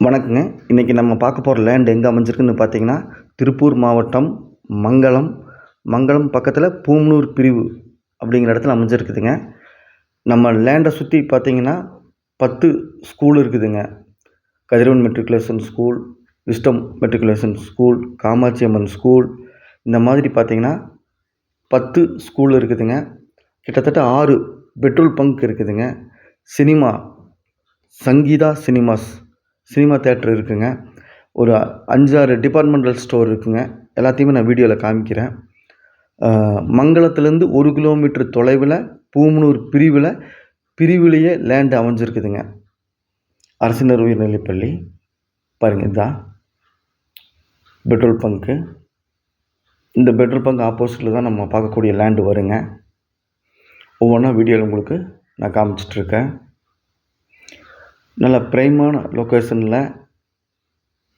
வணக்கங்க. இன்றைக்கி நம்ம பார்க்க போகிற லேண்ட் எங்கே அமைஞ்சிருக்குன்னு பார்த்தீங்கன்னா, திருப்பூர் மாவட்டம் மங்களம் பக்கத்தில் பூமனூர் பிரிவு அப்படிங்கிற இடத்துல அமைஞ்சிருக்குதுங்க. நம்ம லேண்டை சுற்றி பார்த்தீங்கன்னா 10 ஸ்கூல் இருக்குதுங்க. Kathiravan matriculation school, wisdom matriculation school, Kamakshi Amman school, இந்த மாதிரி பார்த்தீங்கன்னா 10 ஸ்கூல் இருக்குதுங்க. கிட்டத்தட்ட 6 பெட்ரோல் பங்க் இருக்குதுங்க. சங்கீதா சினிமா தேட்டர் இருக்குங்க. ஒரு 5-6 டிபார்ட்மெண்டல் ஸ்டோர் இருக்குங்க. எல்லாத்தையுமே நான் வீடியோவில் காமிக்கிறேன். மங்களத்துலேருந்து 1 கிலோமீட்டர் தொலைவில் பூமனூர் பிரிவிலேயே லேண்டு அமைஞ்சிருக்குதுங்க. அரசினர் உயர்நிலைப்பள்ளி பாருங்கள், இதுதான் பெட்ரோல் பங்க்கு. இந்த பெட்ரோல் பங்க் ஆப்போசிட்டில் தான் நம்ம பார்க்கக்கூடிய லேண்டு வருங்க. ஒவ்வொன்றா வீடியோவில் உங்களுக்கு நான் காமிச்சிட்ருக்கேன். நல்ல ப்ரைமான லொக்கேஷனில்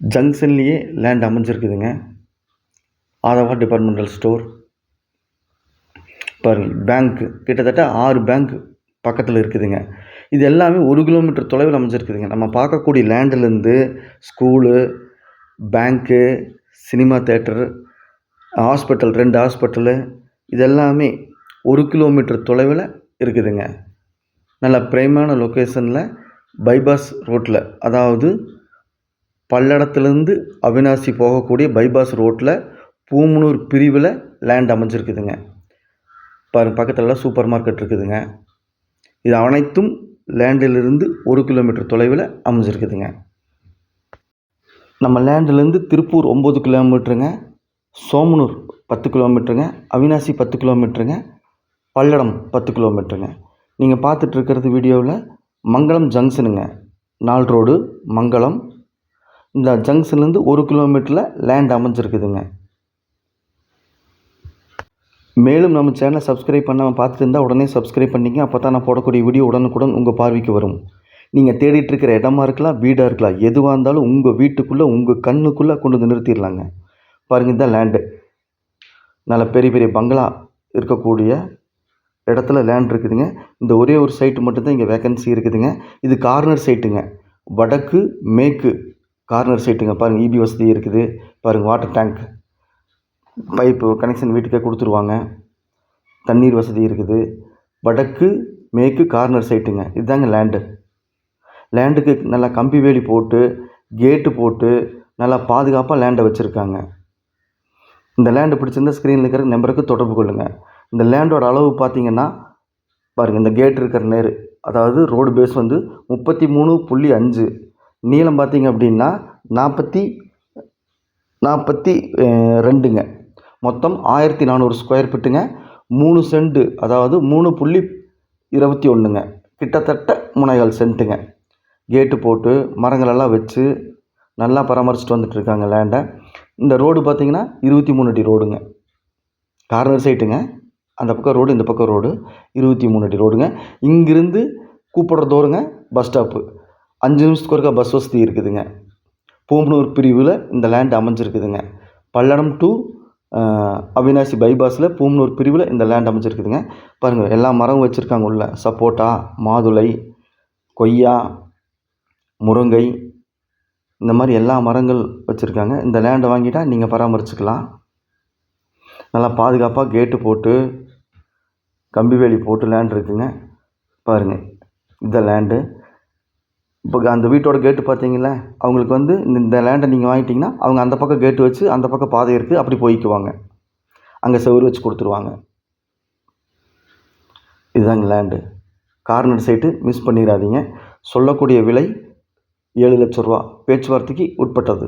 ஜங்ஷன்லேயே லேண்ட் அமைஞ்சிருக்குதுங்க. ஆதவா டிபார்ட்மெண்டல் ஸ்டோர் பாருங்கள். பேங்க்கு கிட்டத்தட்ட 6 பேங்க் பக்கத்தில் இருக்குதுங்க. இது எல்லாமே 1 கிலோமீட்டர் தொலைவில் அமைஞ்சிருக்குதுங்க. நம்ம பார்க்கக்கூடிய லேண்டுலேருந்து ஸ்கூலு, பேங்க்கு, சினிமா தேட்டர், ஹாஸ்பிட்டல், 2 ஹாஸ்பிட்டலு, இதெல்லாமே 1 கிலோமீட்டர் தொலைவில் இருக்குதுங்க. நல்ல ப்ரைமான லொக்கேஷனில் பைபாஸ் ரோட்டில், அதாவது பல்லடத்துலேருந்து அவினாசி போகக்கூடிய பைபாஸ் ரோட்டில் பூமனூர் பிரிவில் லேண்ட் அமைஞ்சிருக்குதுங்க. பக்கத்தில் சூப்பர் மார்க்கெட் இருக்குதுங்க. இது அனைத்தும் லேண்டிலிருந்து 1 கிலோமீட்டர் தொலைவில் அமைஞ்சிருக்குதுங்க. நம்ம லேண்டிலேருந்து திருப்பூர் 9 கிலோமீட்டருங்க, சோமனூர் 10 கிலோமீட்டருங்க, அவினாசி 10 கிலோமீட்டருங்க, பல்லடம் 10 கிலோமீட்டருங்க. நீங்கள் பார்த்துட்ருக்கிறது வீடியோவில் மங்களம் ஜங்ஷனுங்க. 4 ரோடு மங்களம். இந்த ஜங்ஷன்லேருந்து 1 கிலோமீட்டரில் லேண்ட் அமைஞ்சிருக்குதுங்க. மேலும் நம்ம சேனலை சப்ஸ்கிரைப் பண்ணாமல் பார்த்துட்டு இருந்தால் உடனே சப்ஸ்கிரைப் பண்ணிங்க. அப்போ தான் நான் போடக்கூடிய வீடியோ உடனுக்குடன் உங்கள் பார்வைக்கு வரும். நீங்கள் தேடிட்டு இருக்கிற இடமா இருக்கலாம், வீடாக இருக்கலாம், எதுவாக இருந்தாலும் உங்கள் வீட்டுக்குள்ளே, உங்கள் கண்ணுக்குள்ளே கொண்டு வந்து நிறுத்திடலாங்க. பாருங்கள், இதுதான் லேண்டு. நல்ல பெரிய பெரிய பங்களா இருக்கக்கூடிய இடத்துல லேண்ட் இருக்குதுங்க. இந்த ஒரே ஒரு சைட்டு மட்டும்தான் இங்கே வேக்கன்சி இருக்குதுங்க. இது கார்னர் சைட்டுங்க, வடக்கு மேற்கு கார்னர் சைட்டுங்க. பாருங்கள், இபி வசதி இருக்குது. பாருங்கள், வாட்டர் டேங்க், பைப்பு கனெக்ஷன் வீட்டுக்கே கொடுத்துருவாங்க. தண்ணீர் வசதி இருக்குது. வடக்கு மேற்கு கார்னர் சைட்டுங்க. இதுதாங்க லேண்டுக்கு நல்லா கம்பி வேலி போட்டு, கேட்டு போட்டு, நல்லா பாதுகாப்பாக லேண்டை வச்சுருக்காங்க. இந்த லேண்டு பிடிச்சிருந்தால் ஸ்க்ரீனில் இருக்கிற நம்பருக்கு தொடர்பு கொள்ளுங்கள். இந்த லேண்டோட அளவு பார்த்தீங்கன்னா பாருங்கள், இந்த கேட் இருக்கிற நேர், அதாவது ரோடு பேஸ் வந்து 33.5, நீளம் பார்த்தீங்க அப்படின்னா 42ங்க. மொத்தம் 1400 ஸ்கொயர் ஃபீட்டுங்க. 3 சென்ட், அதாவது 3.21ங்க, கிட்டத்தட்ட 3.25 சென்ட்டுங்க. கேட்டு போட்டு மரங்களெல்லாம் வச்சு நல்லா பராமரிச்சுட்டு வந்துட்டுருக்காங்க லேண்டை. இந்த ரோடு பார்த்திங்கன்னா 23 அடி ரோடுங்க. கார்னர் சைட்டுங்க. அந்த பக்கம் ரோடு, இந்த பக்கம் ரோடு, 23 அடி ரோடுங்க. இங்கிருந்து கூப்பிட்ற தூரங்க பஸ் ஸ்டாப்பு. 5 நிமிஷத்துக்கு ஒருக்கா பஸ் வசதி இருக்குதுங்க. பூமனூர் பிரிவில் இந்த லேண்ட் அமைஞ்சிருக்குதுங்க. பல்லடம் டு அவினாசி பைபாஸில் பூமனூர் பிரிவில் இந்த லேண்ட் அமைஞ்சிருக்குதுங்க. பாருங்கள், எல்லா மரமும் வச்சுருக்காங்க உள்ள. சப்போட்டா, மாதுளை, கொய்யா, முருங்கை, இந்த மாதிரி எல்லா மரங்கள் வச்சுருக்காங்க. இந்த லேண்டை வாங்கிட்டால் நீங்கள் பராமரிச்சுக்கலாம். நல்லா பாதுகாப்பாக கேட்டு போட்டு, கம்பி வேலி போட்டு லேண்ட் இருக்குதுங்க. பாருங்கள், இந்த லேண்டு. இப்போ அந்த வீட்டோட கேட்டு பார்த்தீங்களா, அவங்களுக்கு வந்து இந்த லேண்டை நீங்கள் வாங்கிட்டிங்கன்னா அவங்க அந்த பக்கம் கேட்டு வச்சு, அந்த பக்கம் பாதை இருக்குது, அப்படி போய்க்குவாங்க. அங்கே செவுரு வச்சு கொடுத்துருவாங்க. இதுதாங்க லேண்டு. கார்னர் சைட்டு மிஸ் பண்ணிடாதீங்க. சொல்லக்கூடிய விலை 7 லட்ச ரூபா, பேச்சுவார்த்தைக்கு உட்பட்டது.